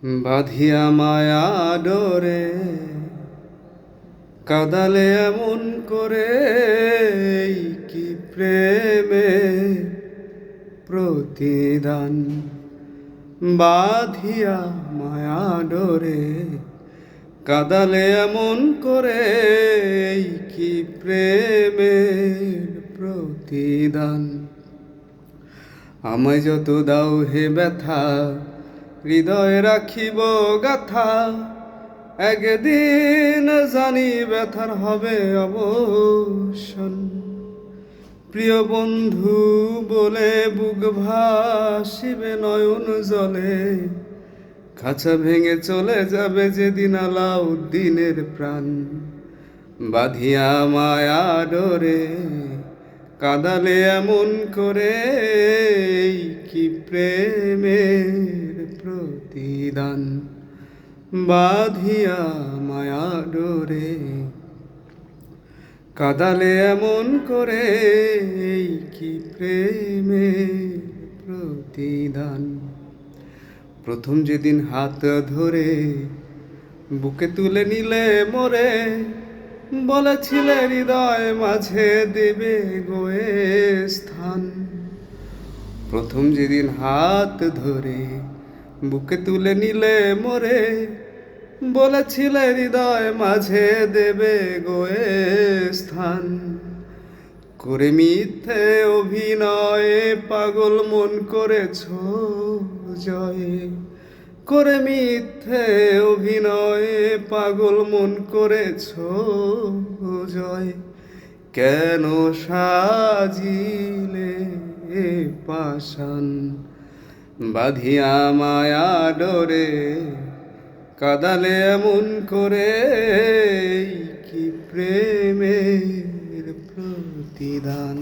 বাঁধিয়া মায়া ডোরে কাদালে এমন করে, এই কি প্রেমে প্রতিদান। বাঁধিয়া মায়া ডোরে কাদালে এমন করে, এই কি প্রেমের প্রতিদান। আমায় যত দাও হে ব্যথা, হৃদয়ে রাখিব গাথা। একদিন জানি ব্যথার হবে অবসান। প্রিয় বন্ধু বলে বুক ভাসিবে নয়ন জলে, খাঁচা ভেঙে চলে যাবে যেদিন আলাউদ্দিনের প্রাণ। বাঁধিয়া মায়া ডোরে কাদালে এমন করে, এই কি প্রেমের প্রতিদান। বাঁধিয়া মায়া ডোরে কাদালে এমন করে, এই কি প্রেমের প্রতিদান। প্রথম যেদিন হাত ধরে বুকে তুলে নিলে মোরে, বলেছিলে হৃদয় মাঝে দেবে গোয়ে স্থান। প্রথম যেদিন হাত ধরে বুকে তুলে নিলে মোরে, বলেছিলে হৃদয় মাঝে দেবে গোয়ে স্থান। করে মিথ্যে অভিনয়ে পাগল মন করেছ জয়, করে মিথ্যে অভিনয়ে পাগল মন করেছ জয়। কেন সাজিলে পাষাণ, বাঁধিয়া মায়া ডোরে কাদালে এমন করে, কি প্রেমের প্রতিদান।